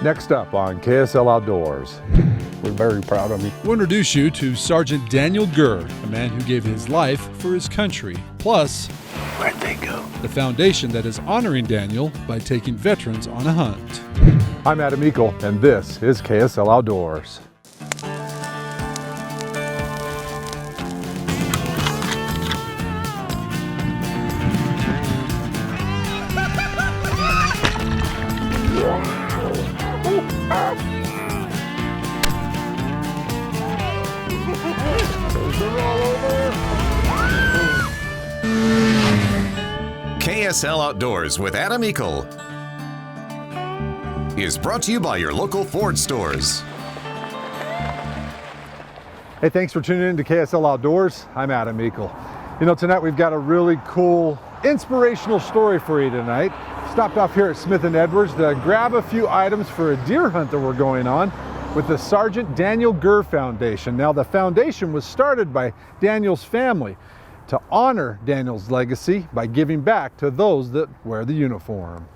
Next up on KSL Outdoors. We're very proud of him. We'll introduce you to Sergeant Daniel Gurr, a man who gave his life for his country. Plus, Where'd they go? the foundation that is honoring Daniel by taking veterans on a hunt. I'm Adam Eakle, and this is KSL Outdoors. KSL Outdoors with Adam Eakle is brought to you by your local Ford stores. Hey, thanks for tuning in to KSL Outdoors. I'm Adam Eakle. You know, tonight we've got a really cool, inspirational story for you tonight. Stopped off here at Smith & Edwards to grab a few items for a deer hunt that we're going on with the Sergeant Daniel Gurr Foundation. Now, the foundation was started by Daniel's family to honor Daniel's legacy by giving back to those that wear the uniform.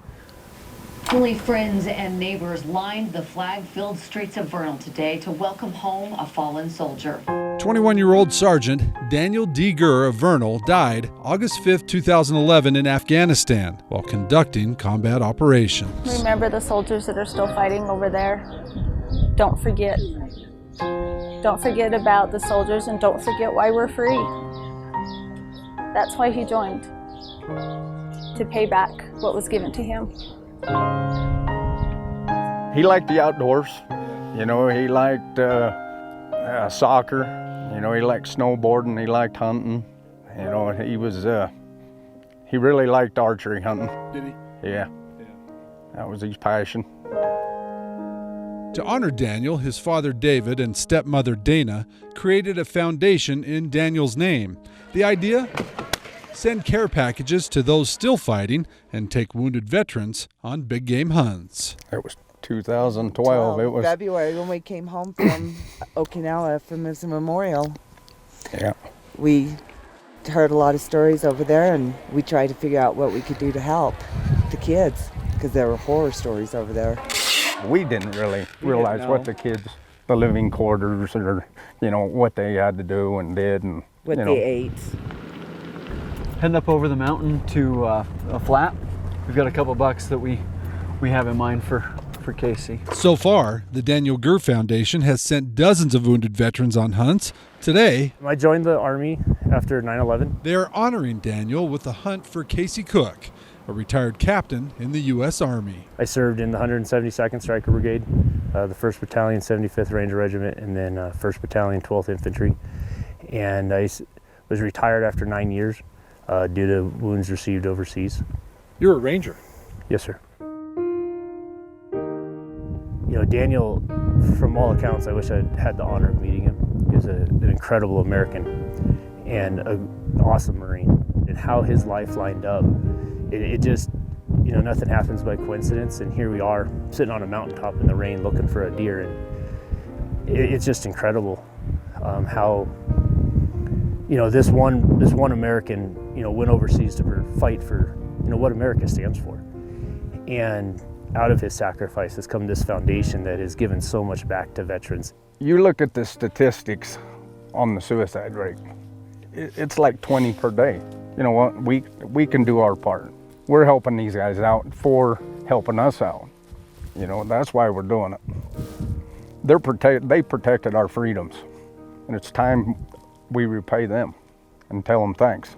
Only friends and neighbors lined the flag-filled streets of Vernal today to welcome home a fallen soldier. 21-year-old Sergeant Daniel D. Gurr of Vernal died August 5, 2011 in Afghanistan while conducting combat operations. Remember the soldiers that are still fighting over there. Don't forget. Don't forget about the soldiers, and don't forget why we're free. That's why he joined, to pay back what was given to him. He liked the outdoors. You know, he liked soccer. You know, he liked snowboarding. He liked hunting. You know, he really liked archery hunting. Did he? Yeah. That was his passion. To honor Daniel, his father David and stepmother Dana created a foundation in Daniel's name. The idea? Send care packages to those still fighting and take wounded veterans on big game hunts. It was 2012. It was February when we came home from Okinawa from his memorial. Yeah. We heard a lot of stories over there, and we tried to figure out what we could do to help the kids, because there were horror stories over there. We didn't really realize what the kids, the living quarters, or what they had to do and did, and What they ate. Heading up over the mountain to a flat. We've got a couple bucks that we have in mind for Casey. So far, the Daniel Gurr Foundation has sent dozens of wounded veterans on hunts. Today, I joined the Army after 9/11. they are honoring Daniel with a hunt for Casey Cook, a retired captain in the U.S. Army. I served in the 172nd Stryker Brigade, the 1st Battalion, 75th Ranger Regiment, and then 1st Battalion, 12th Infantry. And I was retired after 9 years due to wounds received overseas. You're a Ranger. Yes, sir. You know, Daniel, from all accounts, I wish I had the honor of meeting him. He was an incredible American and an awesome Marine. And how his life lined up, it just, nothing happens by coincidence. And here we are, sitting on a mountaintop in the rain looking for a deer. And it's just incredible how, this one American, went overseas to fight for, what America stands for. And out of his sacrifice has come this foundation that has given so much back to veterans. You look at the statistics on the suicide rate, it's like 20 per day. You know what, we can do our part. We're helping these guys out for helping us out. That's why we're doing it. They protected our freedoms, and it's time we repay them and tell them thanks.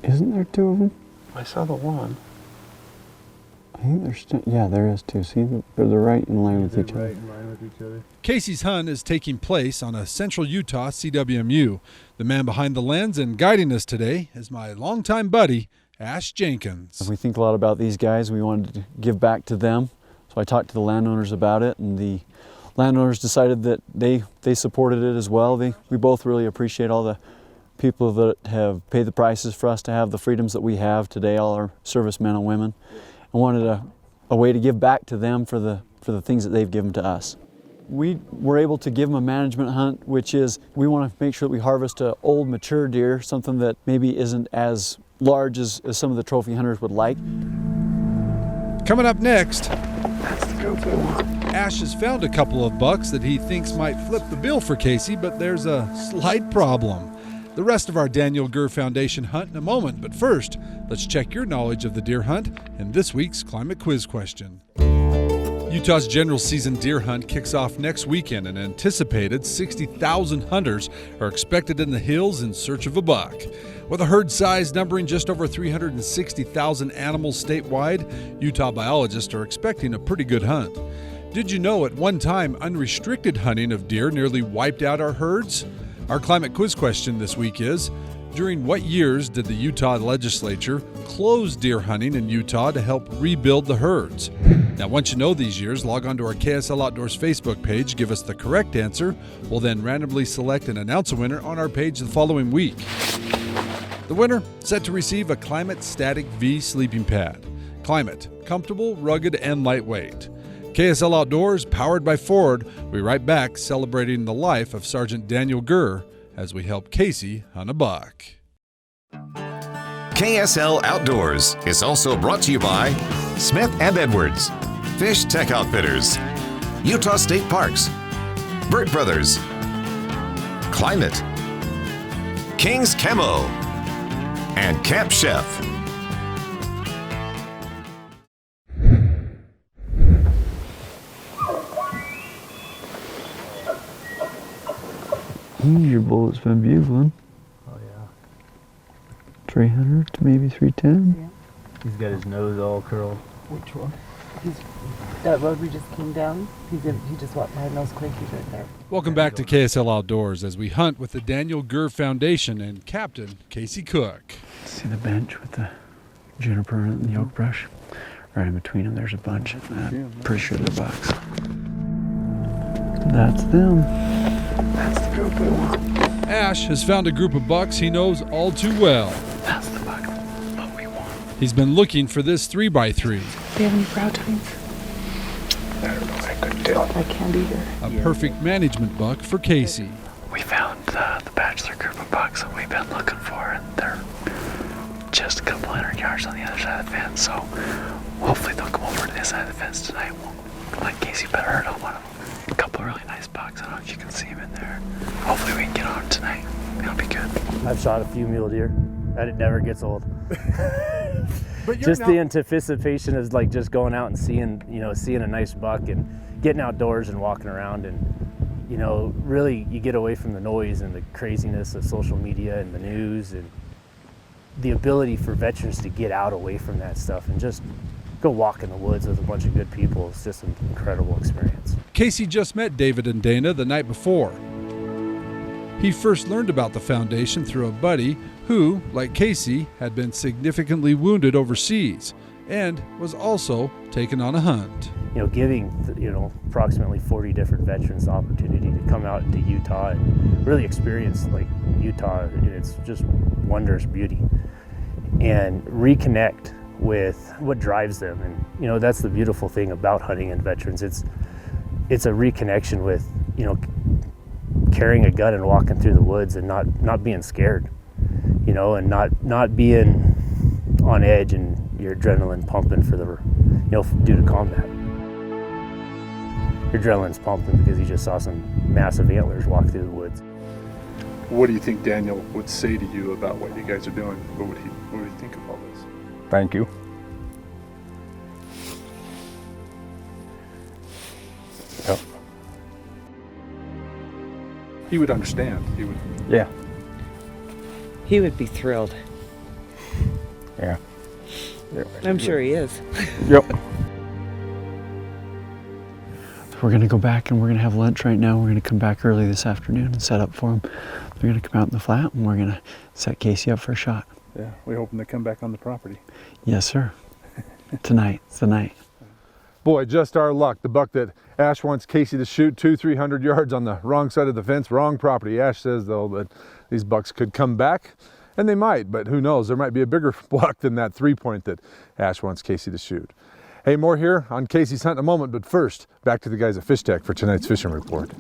Isn't there two of them? I saw the one. I think there's there is two. See, they're right in line with each other. Casey's hunt is taking place on a Central Utah CWMU. The man behind the lens and guiding us today is my longtime buddy, Ash Jenkins. We think a lot about these guys. We wanted to give back to them. So I talked to the landowners about it, and the landowners decided that they supported it as well. We both really appreciate all the people that have paid the prices for us to have the freedoms that we have today, all our servicemen and women. I wanted a way to give back to them for the things that they've given to us. We were able to give them a management hunt, which is we want to make sure that we harvest an old mature deer, something that maybe isn't as large as some of the trophy hunters would like. Coming up next, Ash has found a couple of bucks that he thinks might flip the bill for Casey, but there's a slight problem. The rest of our Daniel Gurr Foundation hunt in a moment, but first, let's check your knowledge of the deer hunt in this week's Climate Quiz question. Utah's general season deer hunt kicks off next weekend. An anticipated 60,000 hunters are expected in the hills in search of a buck. With a herd size numbering just over 360,000 animals statewide, Utah biologists are expecting a pretty good hunt. Did you know at one time unrestricted hunting of deer nearly wiped out our herds? Our climate quiz question this week is, during what years did the Utah legislature close deer hunting in Utah to help rebuild the herds? Now, once you know these years, log on to our KSL Outdoors Facebook page, give us the correct answer. We'll then randomly select and announce a winner on our page the following week. The winner set to receive a Climate Static V sleeping pad. Climate, comfortable, rugged, and lightweight. KSL Outdoors, powered by Ford. We right back celebrating the life of Sergeant Daniel Gurr as we help Casey hunt a buck. KSL Outdoors is also brought to you by Smith & Edwards, Fish Tech Outfitters, Utah State Parks, Burt Brothers, Climate, King's Camo, and Camp Chef. Your bullet's been bugling. Oh yeah. 300 to maybe 310. He's got his nose all curled. Which one? That road we just came down. He just walked my nose quick. He's right there. Welcome back to KSL Outdoors as we hunt with the Daniel Gurr Foundation and Captain Casey Cook. See the bench with the juniper and the oak brush? Right in between them, there's a bunch. I'm pretty sure they're bucks. That's them. That's the group we want. Ash has found a group of bucks he knows all too well. That's the buck what we want. He's been looking for this 3x3. Do you have any brow tines? I don't know, I couldn't tell. I can't either. A perfect management buck for Casey. We found the bachelor group of bucks that we've been looking for, and they're just a couple hundred yards on the other side of the fence, so hopefully they'll come over to this side of the fence tonight. We'll let Casey put a hurt on one of them. A couple of really nice bucks. I don't know if you can see them in there. Hopefully we can get on them tonight. It'll be good. I've shot a few mule deer, and it never gets old. But Just the anticipation is like just going out and seeing a nice buck and getting outdoors and walking around, and really you get away from the noise and the craziness of social media and the news, and the ability for veterans to get out away from that stuff and just go walk in the woods with a bunch of good people. It's just an incredible experience. Casey just met David and Dana the night before. He first learned about the foundation through a buddy who, like Casey, had been significantly wounded overseas and was also taken on a hunt. Giving approximately 40 different veterans the opportunity to come out into Utah and really experience Utah in its just wondrous beauty and reconnect with what drives them. And that's the beautiful thing about hunting and veterans. It's a reconnection with carrying a gun and walking through the woods and not being scared, and not being on edge and your adrenaline pumping for due to combat. Your adrenaline's pumping because you just saw some massive antlers walk through the woods. What do you think Daniel would say to you about what you guys are doing? What would he think of all this? Thank you. Yep. He would understand. He would. Yeah. He would be thrilled. Yeah. I'm sure he is. Yep. We're going to go back and we're going to have lunch right now. We're going to come back early this afternoon and set up for him. We're going to come out in the flat and we're going to set Casey up for a shot. Yeah, we hope him to come back on the property. Yes, sir. Tonight's the night. Boy, just our luck. The buck that Ash wants Casey to shoot 200-300 yards on the wrong side of the fence, wrong property. Ash says, though, that these bucks could come back, and they might, but who knows? There might be a bigger buck than that 3-point that Ash wants Casey to shoot. Hey, more here on Casey's Hunt in a moment, but first, back to the guys at Fish Tech for tonight's fishing report.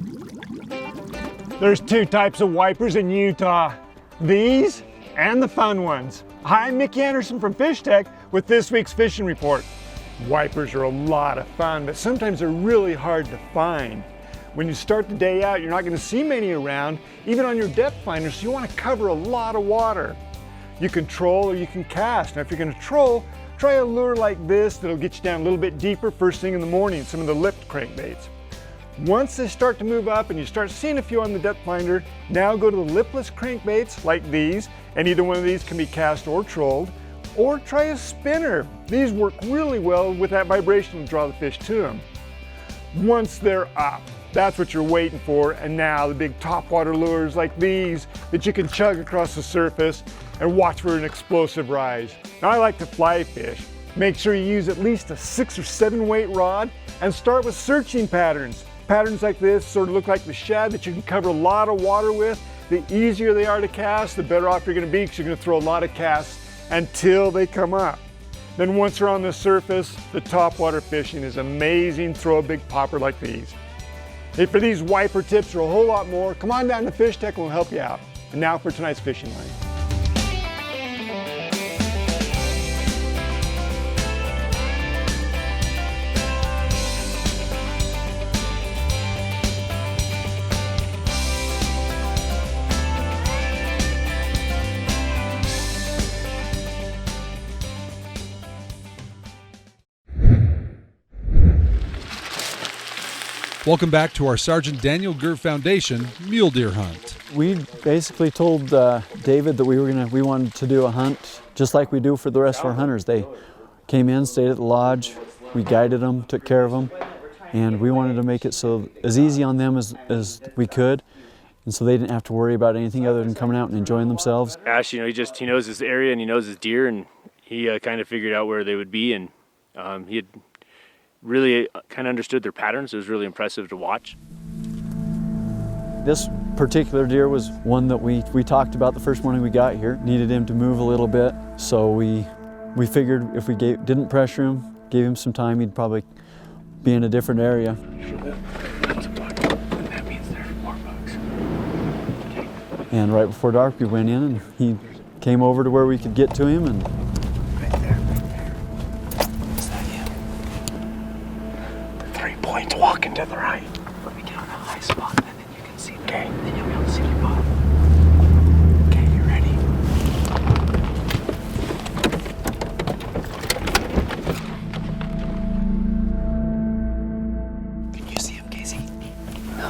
There's two types of wipers in Utah, these and the fun ones. Hi, I'm Mickey Anderson from Fish Tech with this week's fishing report. Wipers are a lot of fun, but sometimes they're really hard to find. When you start the day out, you're not going to see many around, even on your depth finder, so you want to cover a lot of water. You can troll or you can cast. Now if you're going to troll, try a lure like this that'll get you down a little bit deeper first thing in the morning, some of the lipped crankbaits. Once they start to move up and you start seeing a few on the depth finder, now go to the lipless crankbaits like these, and either one of these can be cast or trolled, or try a spinner. These work really well with that vibration to draw the fish to them. Once they're up, that's what you're waiting for, and now the big topwater lures like these that you can chug across the surface and watch for an explosive rise. Now I like to fly fish. Make sure you use at least a 6 or 7 weight rod and start with searching patterns. Patterns like this sort of look like the shad that you can cover a lot of water with. The easier they are to cast, the better off you're going to be because you're going to throw a lot of casts until they come up. Then once they're on the surface, the topwater fishing is amazing. Throw a big popper like these. Hey, for these wiper tips or a whole lot more, come on down to Fish Tech and we'll help you out. And now for tonight's fishing line. Welcome back to our Sergeant Daniel Gurr Foundation mule deer hunt. We basically told David that we wanted to do a hunt just like we do for the rest of our hunters. They came in, stayed at the lodge, we guided them, took care of them, and we wanted to make it so as easy on them as we could, and so they didn't have to worry about anything other than coming out and enjoying themselves. Ash, he knows his area and he knows his deer, and he kind of figured out where they would be, and he had really kind of understood their patterns. It was really impressive to watch. This particular deer was one that we talked about the first morning we got here. Needed him to move a little bit, so we figured if we didn't pressure him, gave him some time, he'd probably be in a different area. That means there's $4. And right before dark we went in and he came over to where we could get to him, and Points walking to the right. Let me get on a high spot and then you can see them. Okay. Then you'll be able to see your bottom. Okay, you ready? Can you see them, Casey? No.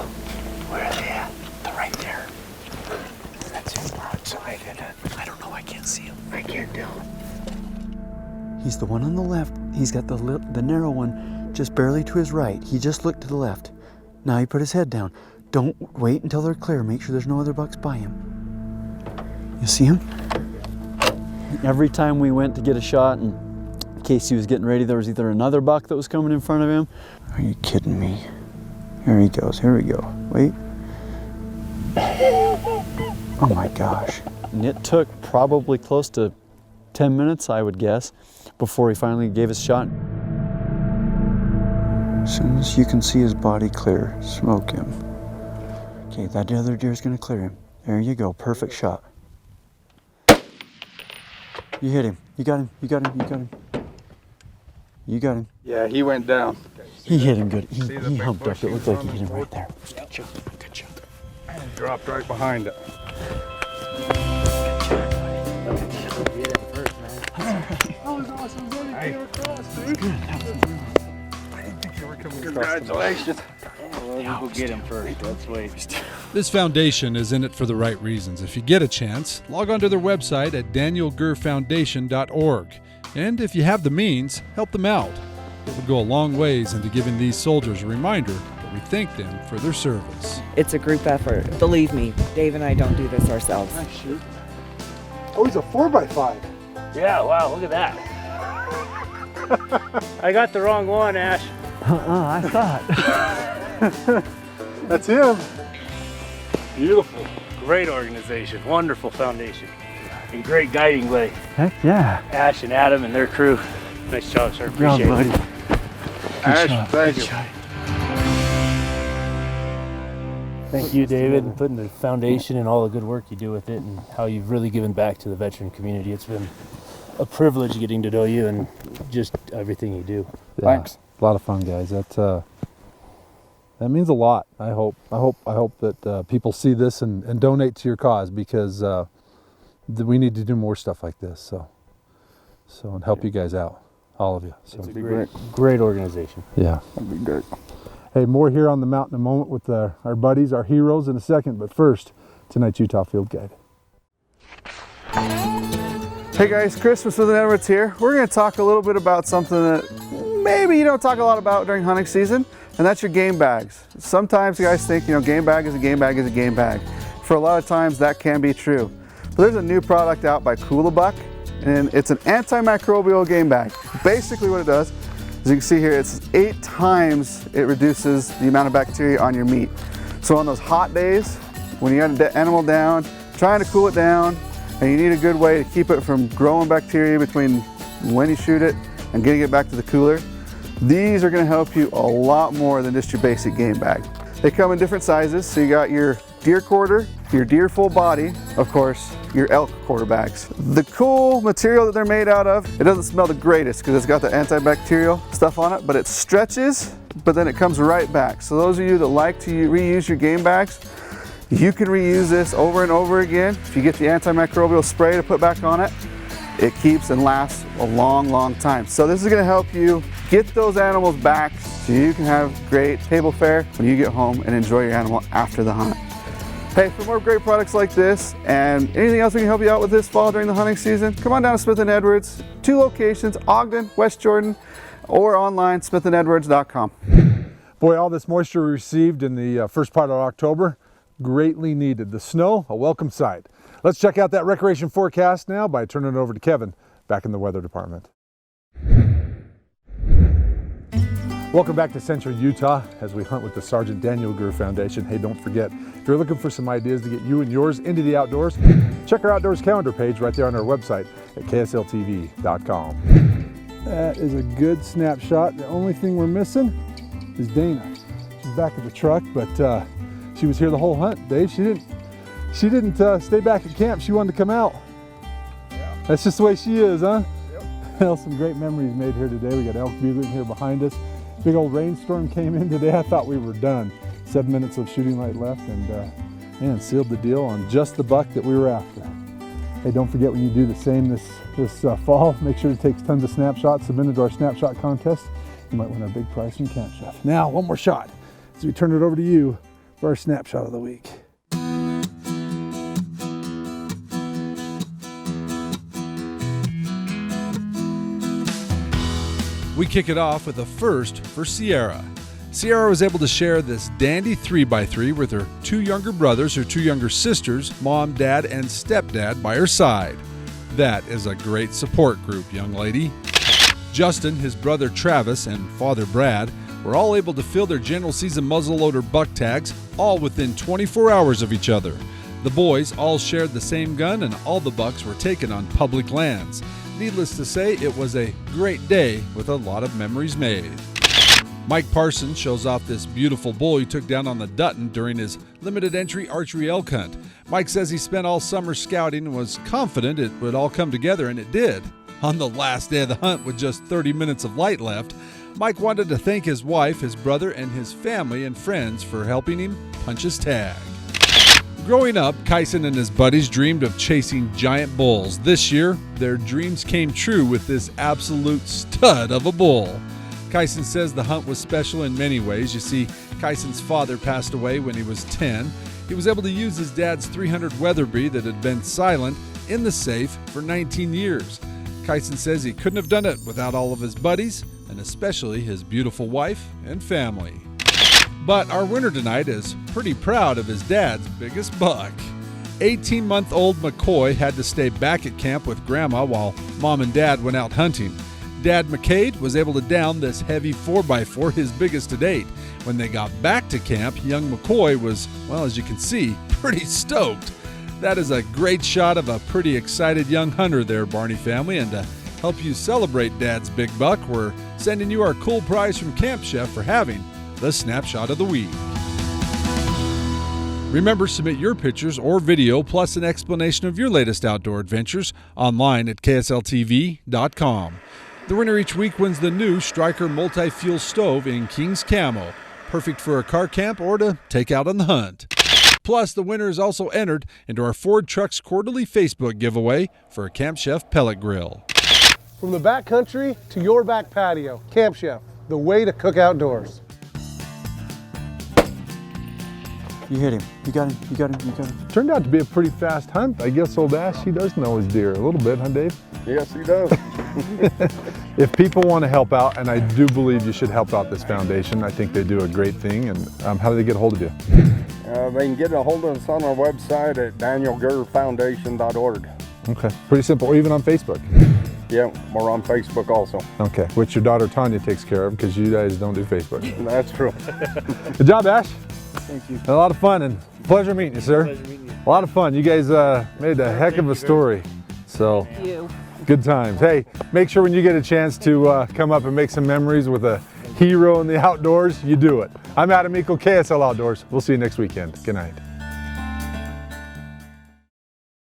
Where are they at? They're right there. That's his broadside, isn't it? I don't know. I can't see him. I can't tell. he's the one on the left. He's got the narrow one just barely to his right. He just looked to the left. Now he put his head down. Don't wait until they're clear. Make sure there's no other bucks by him. You see him? Every time we went to get a shot and Casey was getting ready, there was either another buck that was coming in front of him. Are you kidding me? Here he goes. Here we go. Wait. Oh my gosh. And it took probably close to 10 minutes, I would guess, before he finally gave his shot. As soon as you can see his body clear, smoke him. Okay, that other deer's gonna clear him. There you go, perfect shot. You hit him, you got him, you got him, you got him. You got him. Yeah, he went down. He hit him good. He humped up. It looked like he hit him right there. Good shot, good shot. And dropped right behind it. Congratulations. We'll go get him first. Let's wait. This foundation is in it for the right reasons. If you get a chance, log on to their website at danielgurrfoundation.org. And if you have the means, help them out. It would go a long ways into giving these soldiers a reminder that we thank them for their service. It's a group effort. Believe me, Dave and I don't do this ourselves. Oh, he's a 4x5. Yeah, wow, look at that. I got the wrong one, Ash. I thought. That's him. Beautiful. Great organization. Wonderful foundation. And great guiding way. Heck yeah. Ash and Adam and their crew. Nice job, sir. Appreciate buddy. it. Ash, thank you. Thank you, David, and putting the foundation and all the good work you do with it and how you've really given back to the veteran community. It's been a privilege getting to know you and just everything you do. Yeah, Thanks. a lot of fun, guys. That means a lot. I hope that people see this and donate to your cause, because we need to do more stuff like this. So and help you guys out, all of you. So It's a great organization. yeah. That'd be great. Hey, more here on the mountain in a moment with our buddies, our heroes in a second. But first, tonight's Utah Field Guide. Hey guys, Chris with Smith & Edwards here. We're going to talk a little bit about something that maybe you don't talk a lot about during hunting season, and that's your game bags. Sometimes you guys think, game bag is a game bag is a game bag. For a lot of times that can be true. But there's a new product out by Buck, and it's an antimicrobial game bag. Basically what it does, as you can see here, it's 8 times it reduces the amount of bacteria on your meat. So on those hot days, when you got an animal down, trying to cool it down, and you need a good way to keep it from growing bacteria between when you shoot it and getting it back to the cooler, these are going to help you a lot more than just your basic game bag. They come in different sizes, so you got your deer quarter, your deer full body, of course, your elk quarter bags. The cool material that they're made out of, it doesn't smell the greatest because it's got the antibacterial stuff on it, but it stretches, but then it comes right back. So those of you that like to reuse your game bags, you can reuse this over and over again. If you get the antimicrobial spray to put back on it, it keeps and lasts a long, long time. So this is going to help you get those animals back so you can have great table fare when you get home and enjoy your animal after the hunt. Hey, for more great products like this and anything else we can help you out with this fall during the hunting season, come on down to Smith & Edwards. 2 locations, Ogden, West Jordan, or online, smithandedwards.com. Boy, all this moisture we received in the first part of October, greatly needed. The snow, a welcome sight. Let's check out that recreation forecast now by turning it over to Kevin back in the weather department. Welcome back to Central Utah as we hunt with the Sergeant Daniel Gurr Foundation. Hey, don't forget, if you're looking for some ideas to get you and yours into the outdoors, check our outdoors calendar page right there on our website at ksltv.com. That is a good snapshot. The only thing we're missing is Dana. She's back at the truck, but she was here the whole hunt, Dave. She didn't stay back at camp. She wanted to come out. Yeah. That's just the way she is, huh? Yep. Well, some great memories made here today. We got elk bugling here behind us. Big old rainstorm came in today. I thought we were done. 7 minutes of shooting light left, and man, sealed the deal on just the buck that we were after. Hey, don't forget, when you do the same this fall, make sure to take tons of snapshots, submit it to our snapshot contest. You might win a big prize from Camp Chef. Now, one more shot as we turn it over to you for our snapshot of the week. We kick it off with a first for Sierra. Sierra was able to share this dandy 3x3 with her 2 younger brothers, her 2 younger sisters, mom, dad, and stepdad by her side. That is a great support group, young lady. Justin, his brother Travis, and father Brad were all able to fill their general season muzzleloader buck tags, all within 24 hours of each other. The boys all shared the same gun, and all the bucks were taken on public lands. Needless to say, it was a great day with a lot of memories made. Mike Parsons shows off this beautiful bull he took down on the Dutton during his limited entry archery elk hunt. Mike says he spent all summer scouting and was confident it would all come together, and it did. On the last day of the hunt, with just 30 minutes of light left, Mike wanted to thank his wife, his brother, and his family and friends for helping him punch his tag. Growing up, Kyson and his buddies dreamed of chasing giant bulls. This year, their dreams came true with this absolute stud of a bull. Kyson says the hunt was special in many ways. You see, Kyson's father passed away when he was 10. He was able to use his dad's .300 Weatherby that had been silent in the safe for 19 years. Kyson says he couldn't have done it without all of his buddies, and especially his beautiful wife and family. But our winner tonight is pretty proud of his dad's biggest buck. 18-month-old McCoy had to stay back at camp with Grandma while Mom and Dad went out hunting. Dad McCade was able to down this heavy 4x4, his biggest to date. When they got back to camp, young McCoy was, well, as you can see, pretty stoked. That is a great shot of a pretty excited young hunter there, Barney family, and to help you celebrate Dad's big buck, we're sending you our cool prize from Camp Chef for having the Snapshot of the Week. Remember, submit your pictures or video plus an explanation of your latest outdoor adventures online at ksltv.com. The winner each week wins the new Striker multi-fuel stove in King's Camo, perfect for a car camp or to take out on the hunt. Plus, the winner is also entered into our Ford Trucks quarterly Facebook giveaway for a Camp Chef pellet grill. From the back country to your back patio, Camp Chef, the way to cook outdoors. You hit him. You got him. You got him. You got him. Turned out to be a pretty fast hunt. I guess old Ash, he does know his deer a little bit, huh, Dave? Yes, he does. If people want to help out, and I do believe you should help out this foundation, I think they do a great thing. And how do they get a hold of you? They can get a hold of us on our website at danielgurrfoundation.org. Okay, pretty simple. Or even on Facebook. Yeah, we're on Facebook also. Okay, which your daughter Tanya takes care of because you guys don't do Facebook. That's true. Good job, Ash. Thank you. A lot of fun and pleasure meeting you, sir. Pleasure meeting you. A lot of fun. You guys made a heck of a story. So, good times. Hey, make sure when you get a chance to come up and make some memories with a hero in the outdoors, you do it. I'm Adam Eakle, KSL Outdoors. We'll see you next weekend. Good night.